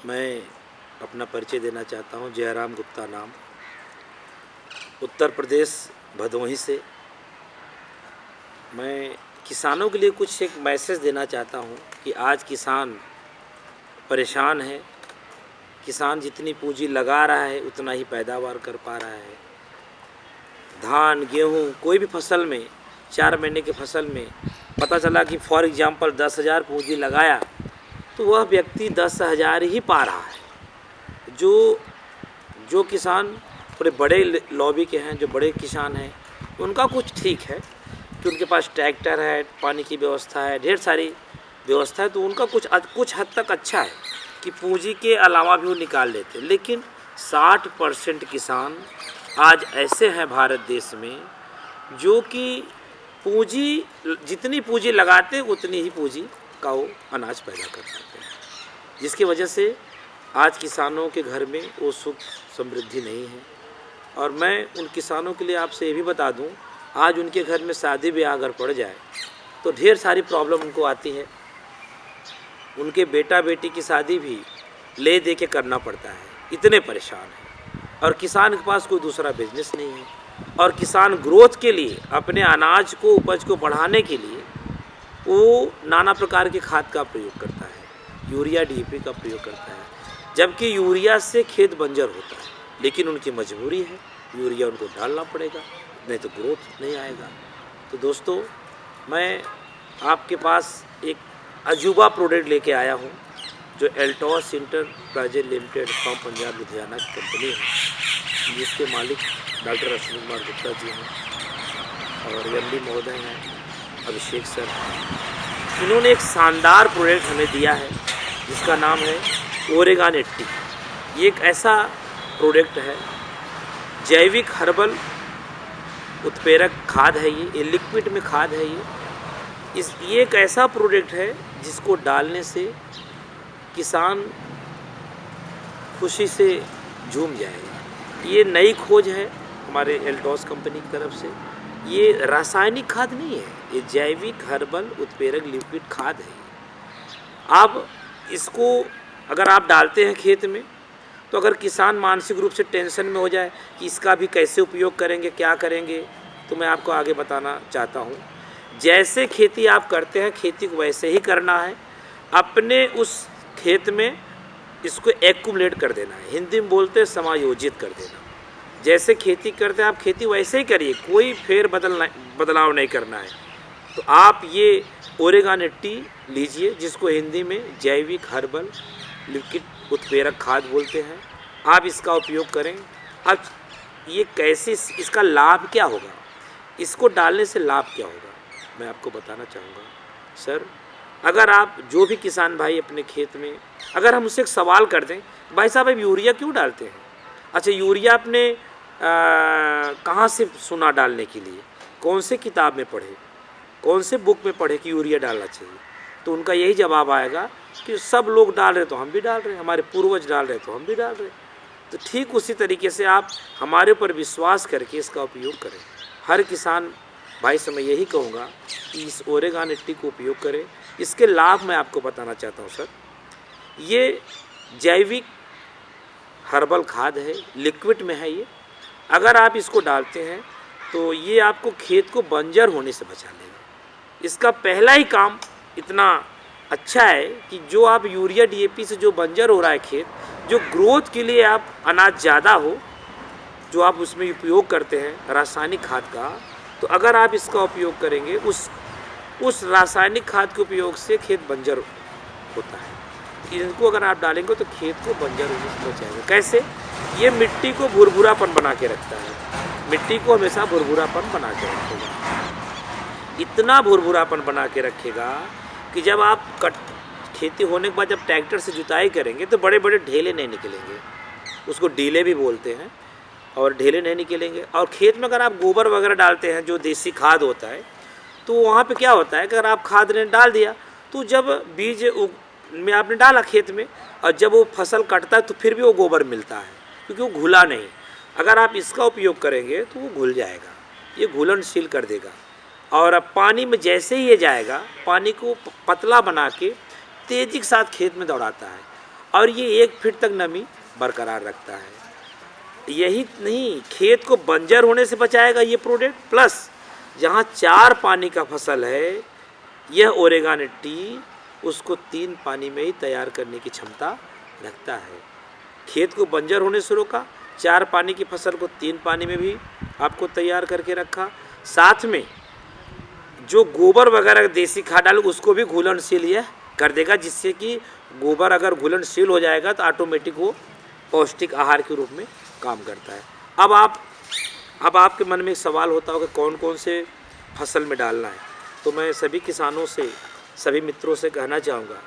मैं अपना परिचय देना चाहता हूँ। जयराम गुप्ता नाम, उत्तर प्रदेश भदोही से। मैं किसानों के लिए कुछ एक मैसेज देना चाहता हूँ कि आज किसान परेशान है। किसान जितनी पूंजी लगा रहा है उतना ही पैदावार कर पा रहा है। धान, गेहूँ, कोई भी फसल में 4 महीने की फसल में पता चला कि फॉर एग्ज़ाम्पल 10,000 पूंजी लगाया तो वह व्यक्ति 10,000 ही पा रहा है। जो किसान थोड़े बड़े लॉबी के हैं, जो बड़े किसान हैं, उनका कुछ ठीक है कि उनके पास ट्रैक्टर है, पानी की व्यवस्था है, ढेर सारी व्यवस्था है, तो उनका कुछ हद तक अच्छा है कि पूंजी के अलावा भी वो निकाल लेते हैं। लेकिन 60% किसान आज ऐसे हैं भारत देश में जो कि जितनी पूंजी लगाते उतनी ही पूंजी का वो अनाज पैदा कर पाते हैं, जिसकी वजह से आज किसानों के घर में वो सुख समृद्धि नहीं है। और मैं उन किसानों के लिए आपसे ये भी बता दूं, आज उनके घर में शादी ब्याह अगर पड़ जाए तो ढेर सारी प्रॉब्लम उनको आती है। उनके बेटा बेटी की शादी भी ले दे के करना पड़ता है, इतने परेशान हैं। और किसान के पास कोई दूसरा बिजनेस नहीं है। और किसान ग्रोथ के लिए, अपने अनाज को, उपज को बढ़ाने के लिए वो नाना प्रकार के खाद का प्रयोग करता है, यूरिया DAP का प्रयोग करता है, जबकि यूरिया से खेत बंजर होता है। लेकिन उनकी मजबूरी है, यूरिया उनको डालना पड़ेगा, नहीं तो ग्रोथ नहीं आएगा। तो दोस्तों, मैं आपके पास एक अजूबा प्रोडक्ट लेके आया हूँ, जो Altos enterprises limited from Punjab Ludhiana की कंपनी है, जिसके मालिक डॉक्टर अश्विनी कुमार गुप्ता जी हैं और MD महोदय हैं, अभिषेक सर। इन्होंने एक शानदार प्रोडक्ट हमें दिया है जिसका नाम है ओरेगान 80। ये एक ऐसा प्रोडक्ट है, जैविक हर्बल उत्प्रेरक खाद है। ये लिक्विड में खाद है। ये एक ऐसा प्रोडक्ट है जिसको डालने से किसान खुशी से झूम जाएगा। ये नई खोज है हमारे एल्टॉस कंपनी की तरफ से। ये रासायनिक खाद नहीं है, ये जैविक हर्बल उत्प्रेरक लिक्विड खाद है। अब इसको अगर आप डालते हैं खेत में, तो अगर किसान मानसिक रूप से टेंशन में हो जाए कि इसका भी कैसे उपयोग करेंगे, क्या करेंगे, तो मैं आपको आगे बताना चाहता हूँ। जैसे खेती आप करते हैं, खेती को वैसे ही करना है। अपने उस खेत में इसको एक्युमुलेट कर देना है, हिंदी में बोलते हैं समायोजित कर देना। जैसे खेती करते हैं आप खेती वैसे ही करिए, कोई बदलाव नहीं करना है। तो आप ये ओरेगान 80 लीजिए, जिसको हिंदी में जैविक हर्बल लिक्विड उत्प्रेरक खाद बोलते हैं। आप इसका उपयोग करें। अब ये कैसे, इसका लाभ क्या होगा, इसको डालने से लाभ क्या होगा, मैं आपको बताना चाहूँगा। सर, अगर आप जो भी किसान भाई अपने खेत में, अगर हम उससे एक सवाल कर दें, भाई साहब आप यूरिया क्यों डालते हैं? अच्छा, यूरिया आपने कहाँ से सुना डालने के लिए, कौन से किताब में पढ़े, कौन से बुक में पढ़े कि यूरिया डालना चाहिए? तो उनका यही जवाब आएगा कि सब लोग डाल रहे तो हम भी डाल रहे हैं, हमारे पूर्वज डाल रहे तो हम भी डाल रहे हैं। तो ठीक उसी तरीके से आप हमारे ऊपर विश्वास करके इसका उपयोग करें। हर किसान भाई से मैं यही कहूँगा कि इस ओरेगान 80 को उपयोग करें। इसके लाभ मैं आपको बताना चाहता हूँ। सर, ये जैविक हर्बल खाद है, लिक्विड में है। ये अगर आप इसको डालते हैं तो ये आपको खेत को बंजर होने से बचा लेगा। इसका पहला ही काम इतना अच्छा है कि जो आप यूरिया DAP से जो बंजर हो रहा है खेत, जो ग्रोथ के लिए आप अनाज ज़्यादा हो, जो आप उसमें उपयोग करते हैं रासायनिक खाद का, तो अगर आप इसका उपयोग करेंगे, उस रासायनिक खाद के उपयोग से खेत बंजर होता है। इनको अगर आप डालेंगे तो खेत को बंजर होने से बचाएगा। कैसे? ये मिट्टी को भुरभुरापन बना के रखता है, मिट्टी को हमेशा भुरभुरापन बना के रखेगा। इतना भुरभुरापन बना के रखेगा कि जब आप खेती होने के बाद जब ट्रैक्टर से जुताई करेंगे तो बड़े बड़े ढेले नहीं निकलेंगे, उसको डीले भी बोलते हैं, और ढेले नहीं निकलेंगे। और खेत में अगर आप गोबर वगैरह डालते हैं, जो देसी खाद होता है, तो वहाँ पे क्या होता है कि अगर आप खाद ने डाल दिया तो जब बीज में आपने डाला खेत में, और जब वो फसल कटता है तो फिर भी वो गोबर मिलता है, क्योंकि वो घुला नहीं। अगर आप इसका उपयोग करेंगे तो वो घुल जाएगा, ये घुलनशील कर देगा। और अब पानी में जैसे ही ये जाएगा, पानी को पतला बना के तेज़ी के साथ खेत में दौड़ाता है। और ये 1 फीट तक नमी बरकरार रखता है। यही नहीं, खेत को बंजर होने से बचाएगा ये प्रोडक्ट, प्लस जहाँ 4 पानी का फसल है यह ओरेगानिक टी उसको 3 पानी में ही तैयार करने की क्षमता रखता है। खेत को बंजर होने से रोका, 4 पानी की फसल को 3 पानी में भी आपको तैयार करके रखा, साथ में जो गोबर वगैरह देसी खाद डाल उसको भी घुलनशील यह कर देगा, जिससे कि गोबर अगर घुलनशील हो जाएगा तो ऑटोमेटिक वो पौष्टिक आहार के रूप में काम करता है। अब आपके मन में एक सवाल होता होगा कौन कौन से फसल में डालना है, तो मैं सभी किसानों से, सभी मित्रों से कहना चाहूँगा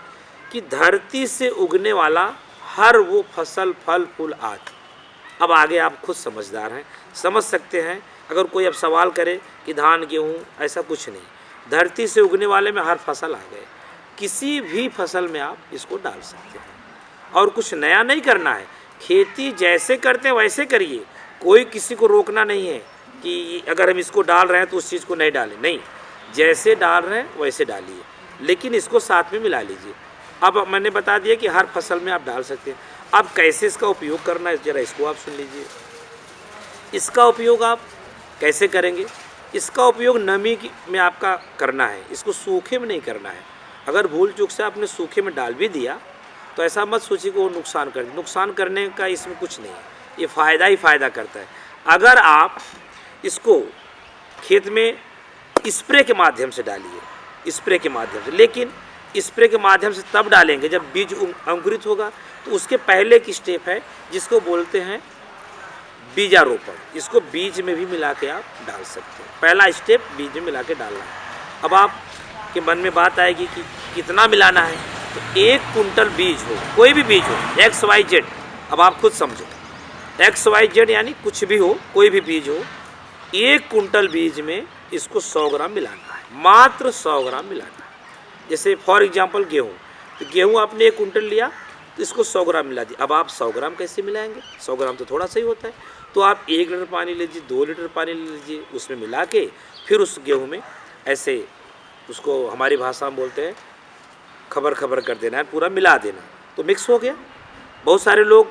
कि धरती से उगने वाला हर वो फसल, फल, फूल आदि, अब आगे आप खुद समझदार हैं, समझ सकते हैं। अगर कोई अब सवाल करे कि धान गेहूँ, ऐसा कुछ नहीं, धरती से उगने वाले में हर फसल आ गए, किसी भी फसल में आप इसको डाल सकते हैं और कुछ नया नहीं करना है। खेती जैसे करते हैं वैसे करिए, कोई किसी को रोकना नहीं है कि अगर हम इसको डाल रहे हैं तो उस चीज़ को नहीं डालें, नहीं, जैसे डाल रहे हैं वैसे डालिए, लेकिन इसको साथ में मिला लीजिए। अब मैंने बता दिया कि हर फसल में आप डाल सकते हैं। अब कैसे इसका उपयोग करना है ज़रा इसको आप सुन लीजिए। इसका उपयोग आप कैसे करेंगे? इसका उपयोग नमी में आपका करना है, इसको सूखे में नहीं करना है। अगर भूल चूक से आपने सूखे में डाल भी दिया तो ऐसा मत सोचिए कि वो नुकसान कर, नुकसान करने का इसमें कुछ नहीं है, ये फ़ायदा ही फ़ायदा करता है। अगर आप इसको खेत में स्प्रे के माध्यम से डालिए, स्प्रे के माध्यम से, लेकिन स्प्रे के माध्यम से तब डालेंगे जब बीज अंकुरित होगा। तो उसके पहले की स्टेप है जिसको बोलते हैं बीजारोपण, इसको बीज में भी मिला के आप डाल सकते हैं। पहला स्टेप बीज में मिला के डालना है। अब आपके मन में बात आएगी कि कितना मिलाना है, तो 1 कुंटल बीज हो, कोई भी बीज हो, XYZ, अब आप खुद समझो, XYZ यानी कुछ भी हो, कोई भी बीज हो, 1 कुंटल बीज में इसको 100 ग्राम मिलाना है, मात्र 100 ग्राम मिलाना है। जैसे फॉर एग्जांपल गेहूँ, तो गेहूँ आपने 1 कुंटल लिया तो इसको 100 ग्राम मिला दिया। अब आप 100 ग्राम कैसे मिलाएंगे? 100 ग्राम तो थोड़ा सा ही होता है, तो आप 1 लीटर पानी लीजिए, 2 लीटर पानी ले लीजिए, उसमें मिला के फिर उस गेहूँ में ऐसे उसको हमारी भाषा में बोलते हैं खबर खबर कर देना है, पूरा मिला देना, तो मिक्स हो गया। बहुत सारे लोग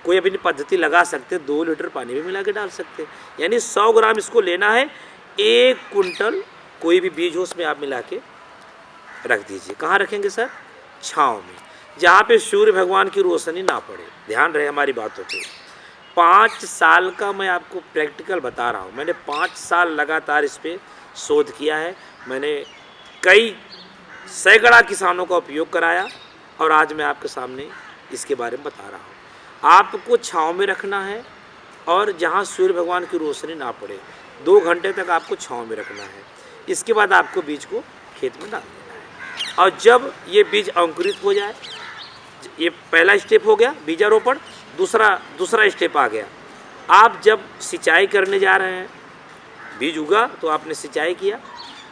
कोई अपनी पद्धति लगा सकते हैं, 2 लीटर पानी में मिला के डाल सकते हैं, यानी 100 ग्राम इसको लेना है, 1 कुंटल कोई भी बीज हो उसमें आप मिला के रख दीजिए। कहाँ रखेंगे सर? छाँव में, जहाँ पे सूर्य भगवान की रोशनी ना पड़े। ध्यान रहे हमारी बातों पे। 5 साल का मैं आपको प्रैक्टिकल बता रहा हूँ, मैंने 5 साल लगातार इस पर शोध किया है, मैंने कई सैकड़ा किसानों का उपयोग कराया और आज मैं आपके सामने इसके बारे में बता रहा हूँ। आपको छाँव में रखना है और जहाँ सूर्य भगवान की रोशनी ना पड़े, 2 घंटे तक आपको छाँव में रखना है। इसके बाद आपको बीज को खेत में डाल देना है और जब ये बीज अंकुरित हो जाए, ये पहला स्टेप हो गया बीजारोपण, दूसरा स्टेप आ गया। आप जब सिंचाई करने जा रहे हैं, बीज उगा तो आपने सिंचाई किया,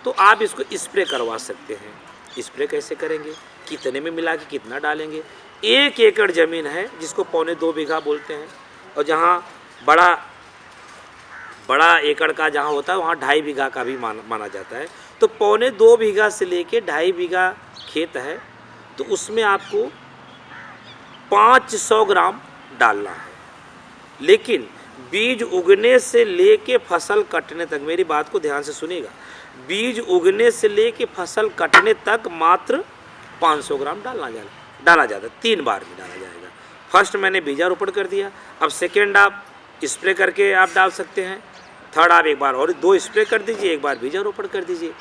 तो आप इसको स्प्रे करवा सकते हैं। स्प्रे कैसे करेंगे, कितने में मिला के कितना डालेंगे? 1 एकड़ ज़मीन है जिसको 1.25 बीघा बोलते हैं, और जहाँ बड़ा एकड़ का जहाँ होता है वहाँ 2.5 बीघा का भी माना जाता है। तो 1.25 बीघा से लेके 2.5 बीघा खेत है, तो उसमें आपको 500 ग्राम डालना है। लेकिन बीज उगने से लेके फसल कटने तक, मेरी बात को ध्यान से सुनिएगा, बीज उगने से लेके फसल कटने तक मात्र 500 ग्राम डाला जाता है। 3 बार में डाला जाएगा। फर्स्ट मैंने बीजारोपण कर दिया, अब सेकेंड आप स्प्रे करके आप डाल सकते हैं, थर्ड आप एक बार और 2 स्प्रे कर दीजिए, एक बार बीजारोपण कर दीजिए।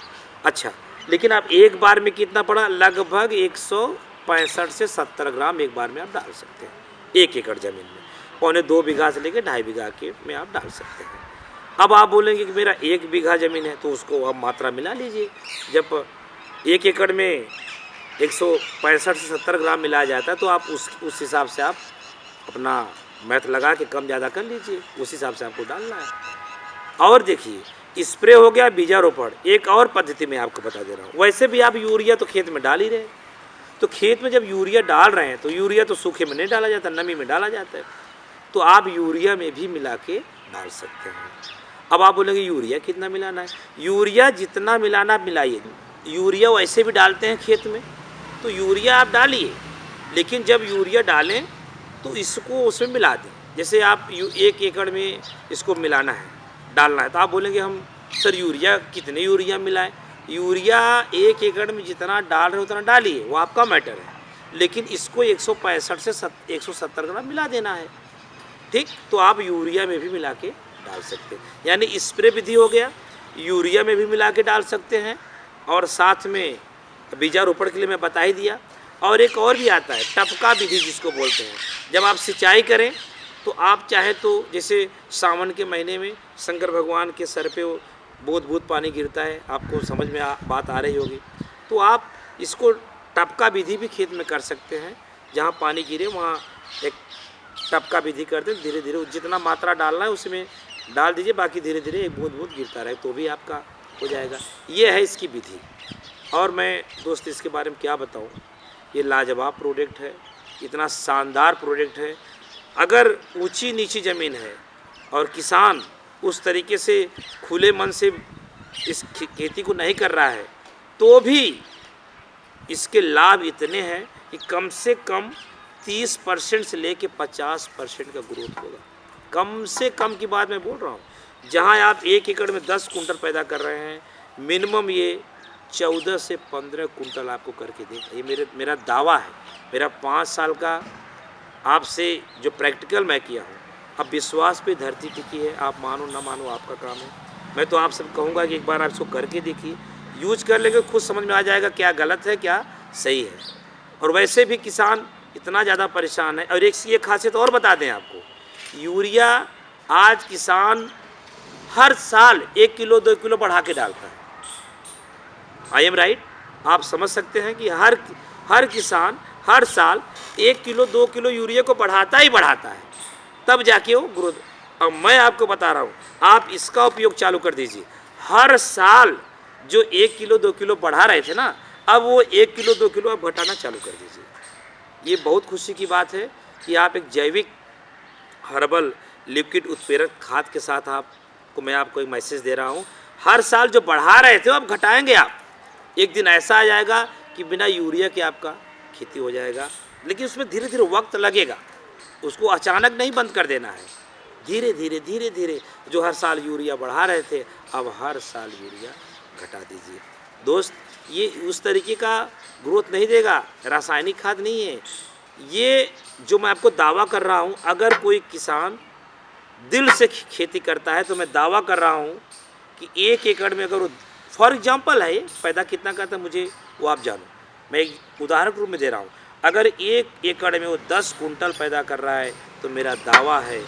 अच्छा, लेकिन आप एक बार में कितना पड़ा? लगभग 165 से 70 ग्राम एक बार में आप डाल सकते हैं 1 एकड़ ज़मीन में। 1.25 बीघा से लेकर 2.5 बीघा के में आप डाल सकते हैं। अब आप बोलेंगे कि मेरा 1 बीघा ज़मीन है, तो उसको आप मात्रा मिला लीजिए। जब 1 एकड़ में 165 से 70 ग्राम मिलाया जाता है, तो आप उस हिसाब से आप अपना मैथ लगा के कम ज़्यादा कर लीजिए, उस हिसाब से आपको डालना है। और देखिए, स्प्रे हो गया, बीजारोपण। एक और पद्धति मैं आपको बता दे रहा हूँ। वैसे भी आप यूरिया तो खेत में डाल ही रहे, तो खेत में जब यूरिया डाल रहे हैं तो यूरिया तो सूखे में नहीं डाला जाता, नमी में डाला जाता है, तो आप यूरिया में भी मिला के डाल सकते हैं। अब आप बोलेंगे यूरिया कितना मिलाना है? यूरिया जितना मिलाना आप मिलाइए। यूरिया वैसे भी डालते हैं खेत में, तो यूरिया आप डालिए, लेकिन जब यूरिया डालें तो इसको उसमें मिला दें। जैसे आप 1 एकड़ में इसको मिलाना है, डालना है, तो आप बोलेंगे हम सर यूरिया कितने यूरिया मिलाएं? यूरिया 1 एकड़ में जितना डाल रहे उतना डालिए, वो आपका मैटर है, लेकिन इसको 165 से 170 ग्राम मिला देना है। ठीक, तो आप यूरिया में भी मिला के डाल सकते हैं। यानी स्प्रे विधि हो गया, यूरिया में भी मिला के डाल सकते हैं, और साथ में बीजारोपण के लिए मैं बता ही दिया। और एक और भी आता है टपका विधि जिसको बोलते हैं। जब आप सिंचाई करें तो आप चाहे तो जैसे सावन के महीने में शंकर भगवान के सर पे बूंद बूंद पानी गिरता है, आपको समझ में बात आ रही होगी, तो आप इसको टपका विधि भी खेत में कर सकते हैं। जहाँ पानी गिरे वहाँ एक टपका विधि करते, धीरे धीरे जितना मात्रा डालना है उसमें डाल दीजिए, बाकी धीरे धीरे एक बूंद बूंद गिरता रहे तो भी आपका हो जाएगा। ये है इसकी विधि। और मैं दोस्त इसके बारे में क्या बताऊं, ये लाजवाब प्रोडक्ट है, इतना शानदार प्रोडक्ट है। अगर ऊंची नीची ज़मीन है और किसान उस तरीके से खुले मन से इस खेती को नहीं कर रहा है, तो भी इसके लाभ इतने हैं कि कम से कम 30% से लेके 50% का ग्रोथ होगा। कम से कम की बात मैं बोल रहा हूँ। जहाँ आप 1 एकड़ में 10 कुंटल पैदा कर रहे हैं, मिनिमम ये 14 से 15 कुंटल आपको करके देगा। ये मेरा दावा है, मेरा 5 साल का आपसे जो प्रैक्टिकल मैं किया हूँ। अब विश्वास पे धरती टिकी है, आप मानो ना मानो आपका काम है। मैं तो आप सब कहूँगा कि एक बार आप इसको करके देखिए, यूज कर लेंगे, खुद समझ में आ जाएगा क्या गलत है क्या सही है। और वैसे भी किसान इतना ज़्यादा परेशान है। और एक ये खासियत और बता दें आपको, यूरिया आज किसान हर साल 1 किलो 2 किलो बढ़ा के डालता है। I am right? आप समझ सकते हैं कि हर किसान हर साल 1 किलो 2 किलो यूरिया को बढ़ाता ही बढ़ाता है, तब जाके वो ग्रोथ। अब मैं आपको बता रहा हूँ, आप इसका उपयोग चालू कर दीजिए। हर साल जो 1 किलो 2 किलो बढ़ा रहे थे ना, अब वो 1 किलो 2 किलो आप घटाना चालू कर दीजिए। ये बहुत खुशी की बात है कि आप एक जैविक हर्बल लिक्विड उत्प्रेरक खाद के साथ मैं आपको एक मैसेज दे रहा हूँ। हर साल जो बढ़ा रहे थे अब घटाएंगे आप। एक दिन ऐसा आ जाएगा कि बिना यूरिया के आपका खेती हो जाएगा, लेकिन उसमें धीरे धीरे वक्त लगेगा। उसको अचानक नहीं बंद कर देना है, धीरे धीरे जो हर साल यूरिया बढ़ा रहे थे अब हर साल यूरिया घटा दीजिए। दोस्त, ये उस तरीके का ग्रोथ नहीं देगा, रासायनिक खाद नहीं है। ये जो मैं आपको दावा कर रहा हूँ, अगर कोई किसान दिल से खेती करता है तो मैं दावा कर रहा हूँ कि 1 एकड़ में अगर वो, फॉर एग्जांपल है, पैदा कितना करता है मुझे वो आप जानो, मैं एक उदाहरण के रूप में दे रहा हूँ। अगर 1 एकड़ में वो 10 कुंटल पैदा कर रहा है तो मेरा दावा है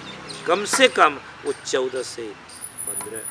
कम से कम वो 14 से 15